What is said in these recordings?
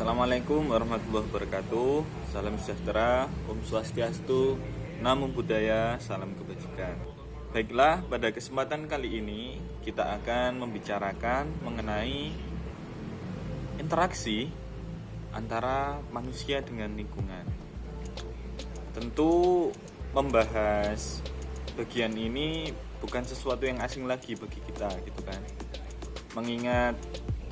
Assalamualaikum warahmatullahi wabarakatuh. Salam sejahtera, Om Swastiastu, Namo Buddhaya, salam kebajikan. Baiklah, pada kesempatan kali ini kita akan membicarakan mengenai interaksi antara manusia dengan lingkungan. Tentu membahas bagian ini bukan sesuatu yang asing lagi bagi kita gitu kan. Mengingat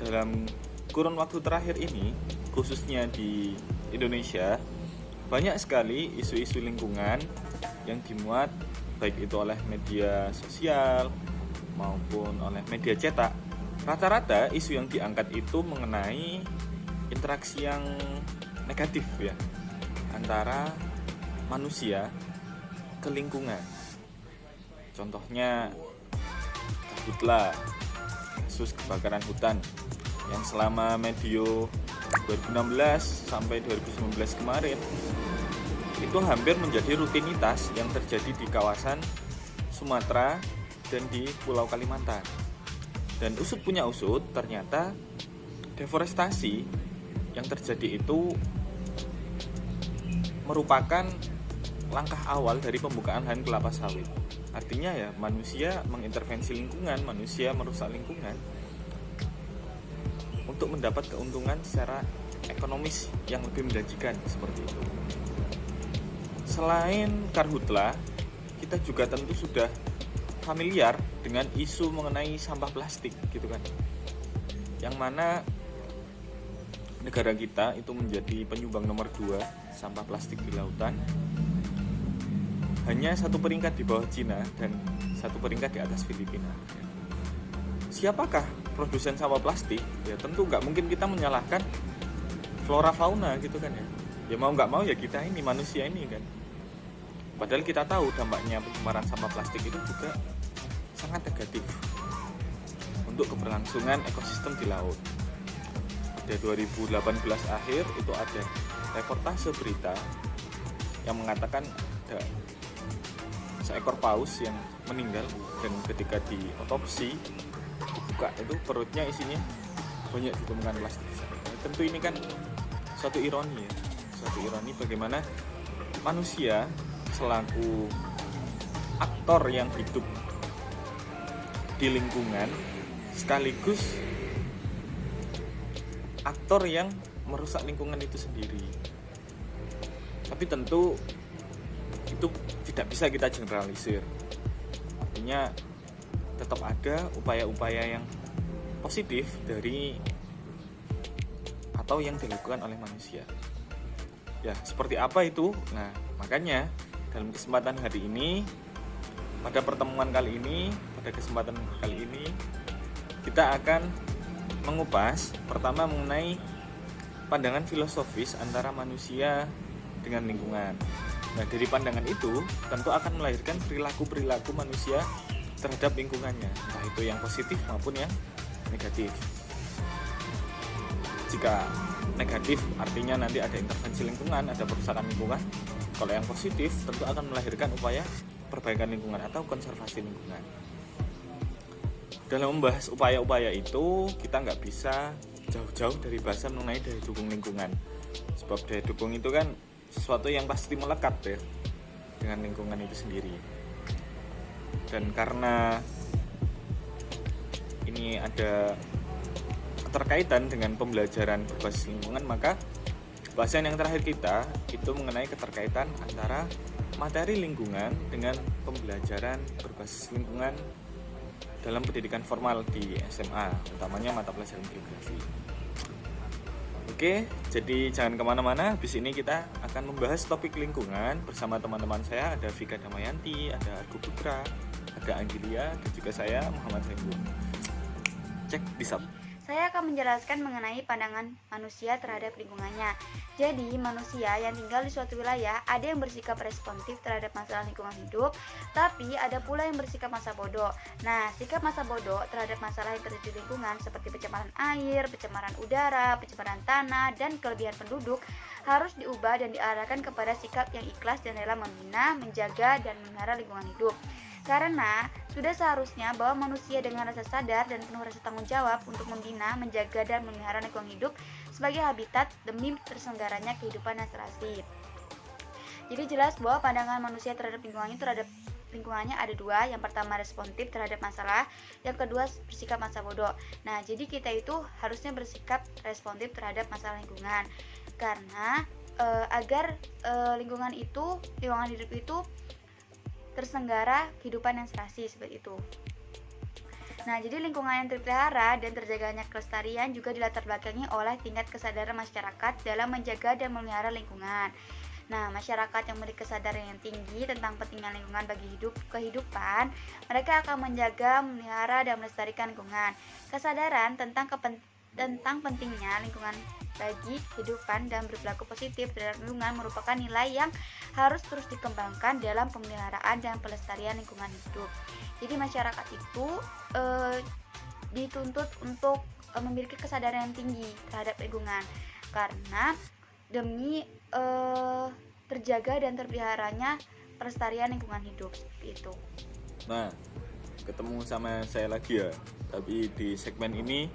dalam kurun waktu terakhir ini, khususnya di Indonesia, banyak sekali isu-isu lingkungan yang dimuat baik itu oleh media sosial maupun oleh media cetak. Rata-rata isu yang diangkat itu mengenai interaksi yang negatif ya antara manusia ke lingkungan. Contohnya kabutlah, kasus kebakaran hutan yang selama medio 2016 sampai 2019 kemarin itu hampir menjadi rutinitas yang terjadi di kawasan Sumatera dan di Pulau Kalimantan. Dan usut punya usut, ternyata deforestasi yang terjadi itu merupakan langkah awal dari pembukaan lahan kelapa sawit. Artinya ya, manusia mengintervensi lingkungan, manusia merusak lingkungan untuk mendapat keuntungan secara ekonomis yang lebih menjanjikan seperti itu. Selain karhutla, kita juga tentu sudah familiar dengan isu mengenai sampah plastik gitu kan. Yang mana negara kita itu menjadi penyumbang nomor 2 sampah plastik di lautan. Hanya satu peringkat di bawah Cina dan satu peringkat di atas Filipina. Siapakah produsen sampah plastik? Ya tentu nggak mungkin kita menyalahkan flora fauna gitu kan ya. Ya mau nggak mau ya kita ini manusia ini kan. Padahal kita tahu dampaknya pencemaran sampah plastik itu juga sangat negatif untuk keberlangsungan ekosistem di laut. Pada 2018 akhir itu ada reportase berita yang mengatakan ada seekor paus yang meninggal dan ketika diotopsi buka itu perutnya isinya banyak ditemukan plastik. Tentu ini kan suatu ironi ya, suatu ironi bagaimana manusia selaku aktor yang hidup di lingkungan sekaligus aktor yang merusak lingkungan itu sendiri. Tapi tentu itu tidak bisa kita generalisir. Artinya tetap ada upaya-upaya yang positif dari atau yang dilakukan oleh manusia. Ya, seperti apa itu? Nah, makanya dalam kesempatan hari ini, pada pertemuan kali ini, pada kesempatan kali ini, kita akan mengupas pertama mengenai pandangan filosofis antara manusia dengan lingkungan. Nah, dari pandangan itu tentu akan melahirkan perilaku-perilaku manusia terhadap lingkungannya, entah itu yang positif maupun yang negatif. Jika negatif artinya nanti ada intervensi lingkungan, ada perusakan lingkungan. Kalau yang positif tentu akan melahirkan upaya perbaikan lingkungan atau konservasi lingkungan. Dalam membahas upaya-upaya itu kita nggak bisa jauh-jauh dari bahasan mengenai daya dukung lingkungan. Sebab daya dukung itu kan sesuatu yang pasti melekat ya dengan lingkungan itu sendiri. Dan karena ini ada keterkaitan dengan pembelajaran berbasis lingkungan, maka bahasan yang terakhir kita itu mengenai keterkaitan antara materi lingkungan dengan pembelajaran berbasis lingkungan dalam pendidikan formal di SMA, utamanya mata pelajaran geografi. Oke, jadi jangan kemana-mana. Habis ini kita akan membahas topik lingkungan bersama teman-teman saya. Ada Vika Damayanti, ada Argo Putra, ada Anggilia, dan juga saya Muhammad Saiful. Cek di sub. Saya akan menjelaskan mengenai pandangan manusia terhadap lingkungannya. Jadi, manusia yang tinggal di suatu wilayah ada yang bersikap responsif terhadap masalah lingkungan hidup, tapi ada pula yang bersikap masa bodoh. Nah, sikap masa bodoh terhadap masalah yang terjadi di lingkungan seperti pencemaran air, pencemaran udara, pencemaran tanah, dan kelebihan penduduk harus diubah dan diarahkan kepada sikap yang ikhlas dan rela membina, menjaga, dan memelihara lingkungan hidup. Karena sudah seharusnya bahwa manusia dengan rasa sadar dan penuh rasa tanggung jawab untuk membina, menjaga, dan memelihara lingkungan hidup sebagai habitat demi terselenggaranya kehidupan yang serasi. Jadi jelas bahwa pandangan manusia terhadap lingkungannya ada dua. Yang pertama responsif terhadap masalah, yang kedua bersikap masa bodoh. Nah, jadi kita itu harusnya bersikap responsif terhadap masalah lingkungan, karena agar lingkungan hidup itu terselenggara kehidupan yang serasi seperti itu. Nah, jadi lingkungan yang terpelihara dan terjaganya kelestarian juga dilatar belakangi oleh tingkat kesadaran masyarakat dalam menjaga dan memelihara lingkungan. Nah, masyarakat yang memiliki kesadaran yang tinggi tentang pentingnya lingkungan bagi kehidupan, mereka akan menjaga, memelihara, dan melestarikan lingkungan. Kesadaran tentang pentingnya lingkungan bagi kehidupan dan berperilaku positif terhadap lingkungan merupakan nilai yang harus terus dikembangkan dalam pemeliharaan dan pelestarian lingkungan hidup. Jadi masyarakat itu dituntut untuk memiliki kesadaran yang tinggi terhadap lingkungan, karena demi terjaga dan terpeliharanya pelestarian lingkungan hidup seperti itu. Nah, ketemu sama saya lagi ya. Tapi di segmen ini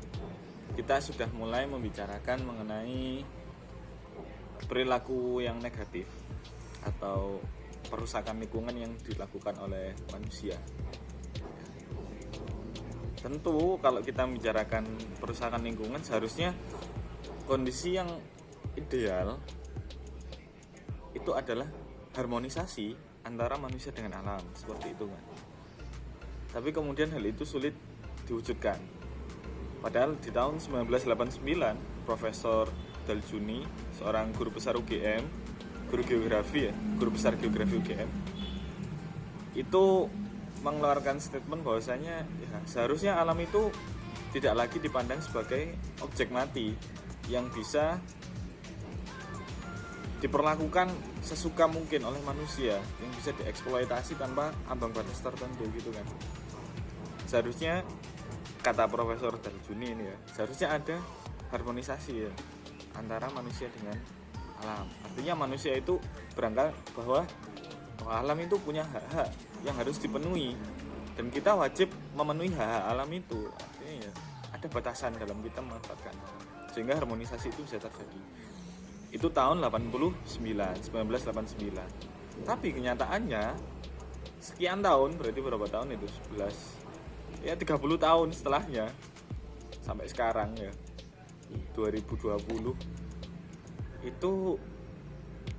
kita sudah mulai membicarakan mengenai perilaku yang negatif atau perusakan lingkungan yang dilakukan oleh manusia. Tentu kalau kita membicarakan perusakan lingkungan, seharusnya kondisi yang ideal itu adalah harmonisasi antara manusia dengan alam, seperti itu kan. Tapi kemudian hal itu sulit diwujudkan. Padahal di tahun 1989 Profesor Daljuni, seorang guru besar UGM, guru besar geografi UGM, itu mengeluarkan statement bahwasanya ya, seharusnya alam itu tidak lagi dipandang sebagai objek mati yang bisa diperlakukan sesuka mungkin oleh manusia, yang bisa dieksploitasi tanpa ambang batas tertentu gitu kan. Seharusnya, kata Profesor Daljuni ini ya, seharusnya ada harmonisasi ya antara manusia dengan alam. Artinya manusia itu berangkat bahwa alam itu punya hak-hak yang harus dipenuhi, dan kita wajib memenuhi hak-hak alam itu. Artinya ya ada batasan dalam kita memanfaatkan, sehingga harmonisasi itu bisa terjadi. Itu tahun 1989. Tapi kenyataannya sekian tahun, berarti berapa tahun itu? 11. Ya 30 tahun setelahnya sampai sekarang ya 2020 itu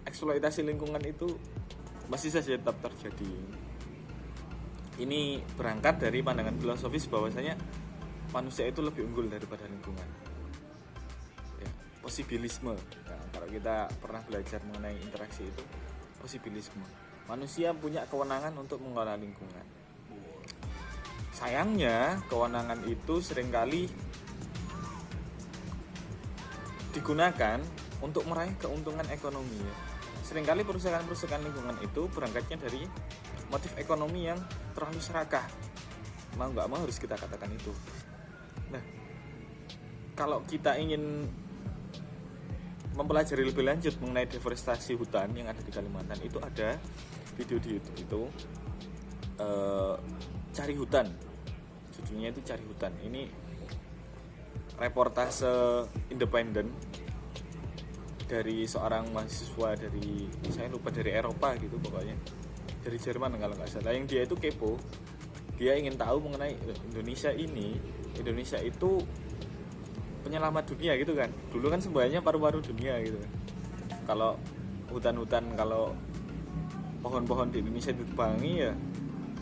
eksploitasi lingkungan itu masih saja tetap terjadi. Ini berangkat dari pandangan filosofis bahwasanya manusia itu lebih unggul daripada lingkungan. Ya, posibilisme. Nah, kalau kita pernah belajar mengenai interaksi itu, posibilisme. Manusia punya kewenangan untuk mengelola lingkungan. Sayangnya, kewenangan itu seringkali digunakan untuk meraih keuntungan ekonomi. Seringkali perusahaan-perusahaan lingkungan itu berangkatnya dari motif ekonomi yang terlalu serakah. Mau nggak mau harus kita katakan itu. Nah, kalau kita ingin mempelajari lebih lanjut mengenai deforestasi hutan yang ada di Kalimantan, itu ada video di YouTube itu Cari Hutan, judulnya itu Cari Hutan. Ini reportase independen dari seorang mahasiswa dari, saya lupa, dari Eropa gitu pokoknya, dari Jerman kalau nggak salah, yang dia itu kepo, dia ingin tahu mengenai Indonesia itu penyelamat dunia gitu kan. Dulu kan sebenarnya paru-paru dunia gitu kan. Kalau hutan-hutan, kalau pohon-pohon di Indonesia ditebangi, ya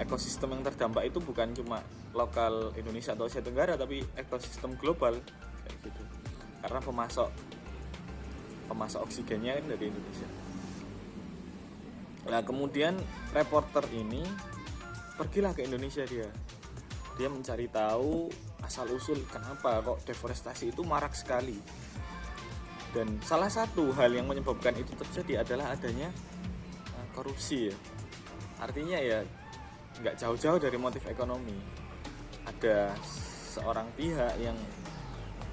ekosistem yang terdampak itu bukan cuma lokal Indonesia atau Asia Tenggara, tapi ekosistem global kayak gitu. Karena pemasok oksigennya kan dari Indonesia. Nah, kemudian reporter ini pergilah ke Indonesia, dia mencari tahu asal usul kenapa kok deforestasi itu marak sekali. Dan salah satu hal yang menyebabkan itu terjadi adalah adanya korupsi ya. Artinya ya nggak jauh-jauh dari motif ekonomi. Ada seorang pihak yang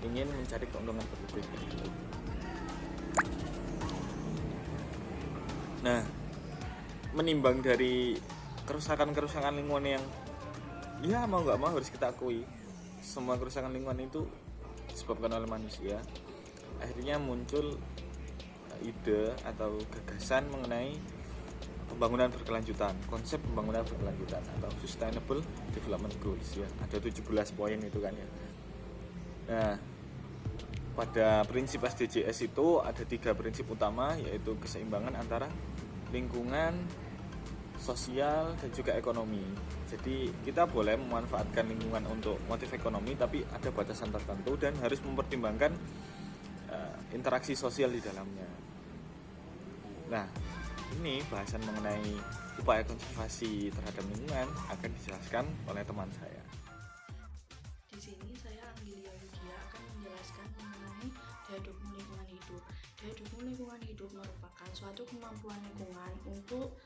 ingin mencari keuntungan berlebih. Nah, menimbang dari kerusakan lingkungan yang ya mau nggak mau harus kita akui, semua kerusakan lingkungan itu disebabkan oleh manusia. akhirnya muncul ide atau gagasan mengenai pembangunan berkelanjutan, konsep pembangunan berkelanjutan atau Sustainable Development Goals ya. Ada 17 poin itu kan ya. Nah, pada prinsip SDGs itu ada 3 prinsip utama, yaitu keseimbangan antara lingkungan, sosial, dan juga ekonomi. Jadi kita boleh memanfaatkan lingkungan untuk motif ekonomi, tapi ada batasan tertentu dan harus mempertimbangkan interaksi sosial di dalamnya. Nah, ini bahasan mengenai upaya konservasi terhadap lingkungan akan dijelaskan oleh teman saya. Di sini saya Anggilia Yugia akan menjelaskan mengenai daya dukung lingkungan hidup. Daya dukung lingkungan hidup merupakan suatu kemampuan lingkungan untuk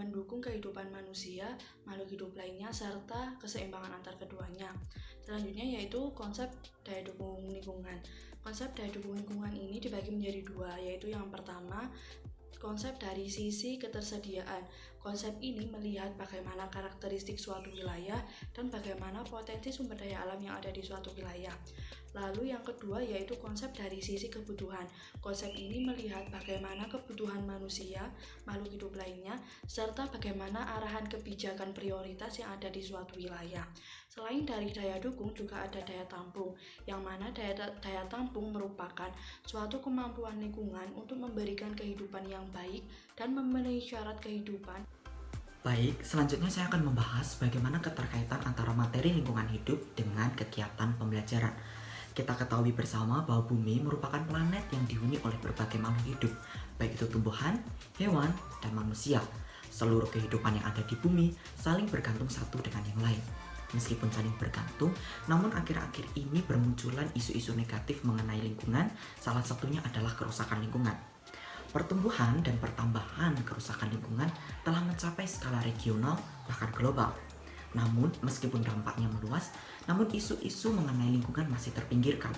mendukung kehidupan manusia, makhluk hidup lainnya, serta keseimbangan antar keduanya. Selanjutnya yaitu konsep daya dukung lingkungan. Konsep daya dukung lingkungan ini dibagi menjadi 2, yaitu yang pertama konsep dari sisi ketersediaan. Konsep ini melihat bagaimana karakteristik suatu wilayah dan bagaimana potensi sumber daya alam yang ada di suatu wilayah. Lalu yang kedua yaitu konsep dari sisi kebutuhan. Konsep ini melihat bagaimana kebutuhan manusia, makhluk hidup lainnya, serta bagaimana arahan kebijakan prioritas yang ada di suatu wilayah. Selain dari daya dukung juga ada daya tampung, yang mana daya tampung merupakan suatu kemampuan lingkungan untuk memberikan kehidupan yang baik dan memenuhi syarat kehidupan. Baik, selanjutnya saya akan membahas bagaimana keterkaitan antara materi lingkungan hidup dengan kegiatan pembelajaran. Kita ketahui bersama bahwa bumi merupakan planet yang dihuni oleh berbagai makhluk hidup, baik itu tumbuhan, hewan, dan manusia. Seluruh kehidupan yang ada di bumi saling bergantung satu dengan yang lain. Meskipun saling bergantung, namun akhir-akhir ini bermunculan isu-isu negatif mengenai lingkungan, salah satunya adalah kerusakan lingkungan. Pertumbuhan dan pertambahan kerusakan lingkungan telah mencapai skala regional bahkan global. Namun, meskipun dampaknya meluas, namun isu-isu mengenai lingkungan masih terpinggirkan.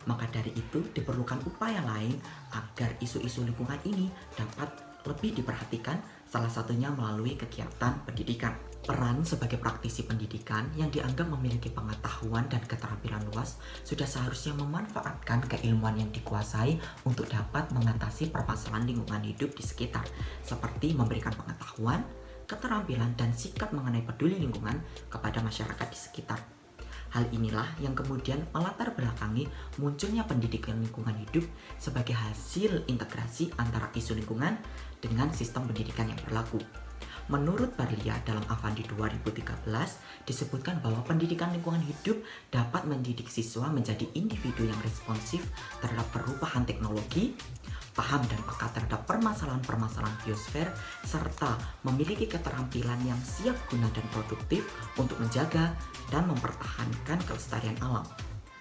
Maka dari itu diperlukan upaya lain agar isu-isu lingkungan ini dapat lebih diperhatikan, salah satunya melalui kegiatan pendidikan. Peran sebagai praktisi pendidikan yang dianggap memiliki pengetahuan dan keterampilan luas sudah seharusnya memanfaatkan keilmuan yang dikuasai untuk dapat mengatasi permasalahan lingkungan hidup di sekitar, seperti memberikan pengetahuan, keterampilan, dan sikap mengenai peduli lingkungan kepada masyarakat di sekitar. Hal inilah yang kemudian melatar belakangi munculnya pendidikan lingkungan hidup sebagai hasil integrasi antara isu lingkungan dengan sistem pendidikan yang berlaku. Menurut Barlia dalam Avandi 2013 disebutkan bahwa pendidikan lingkungan hidup dapat mendidik siswa menjadi individu yang responsif terhadap perubahan teknologi, paham dan peka terhadap permasalahan-permasalahan biosfer, serta memiliki keterampilan yang siap guna dan produktif untuk menjaga dan mempertahankan kelestarian alam.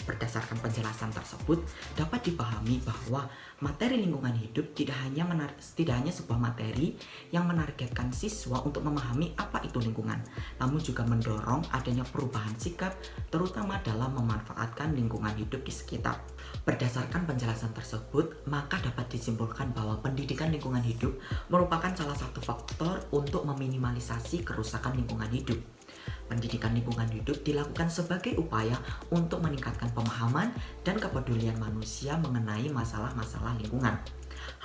Berdasarkan penjelasan tersebut, dapat dipahami bahwa materi lingkungan hidup tidak hanya sebuah materi yang menargetkan siswa untuk memahami apa itu lingkungan, namun juga mendorong adanya perubahan sikap, terutama dalam memanfaatkan lingkungan hidup di sekitar. Berdasarkan penjelasan tersebut, maka dapat disimpulkan bahwa pendidikan lingkungan hidup merupakan salah satu faktor untuk meminimalisasi kerusakan lingkungan hidup. Pendidikan lingkungan hidup dilakukan sebagai upaya untuk meningkatkan pemahaman dan kepedulian manusia mengenai masalah-masalah lingkungan.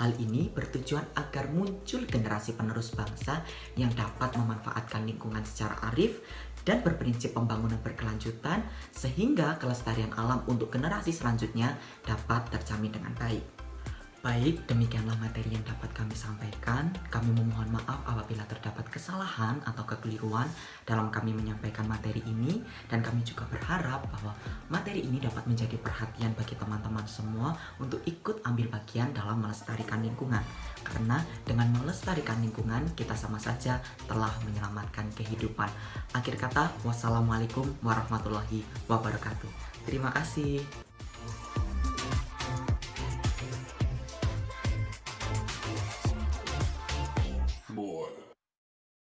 Hal ini bertujuan agar muncul generasi penerus bangsa yang dapat memanfaatkan lingkungan secara arif dan berprinsip pembangunan berkelanjutan sehingga kelestarian alam untuk generasi selanjutnya dapat terjamin dengan baik. Baik, demikianlah materi yang dapat kami sampaikan. Kami memohon maaf apabila terdapat kesalahan atau kekeliruan dalam kami menyampaikan materi ini, dan kami juga berharap bahwa materi ini dapat menjadi perhatian bagi teman-teman semua untuk ikut ambil bagian dalam melestarikan lingkungan. Karena dengan melestarikan lingkungan, kita sama saja telah menyelamatkan kehidupan. Akhir kata, wassalamualaikum warahmatullahi wabarakatuh. Terima kasih.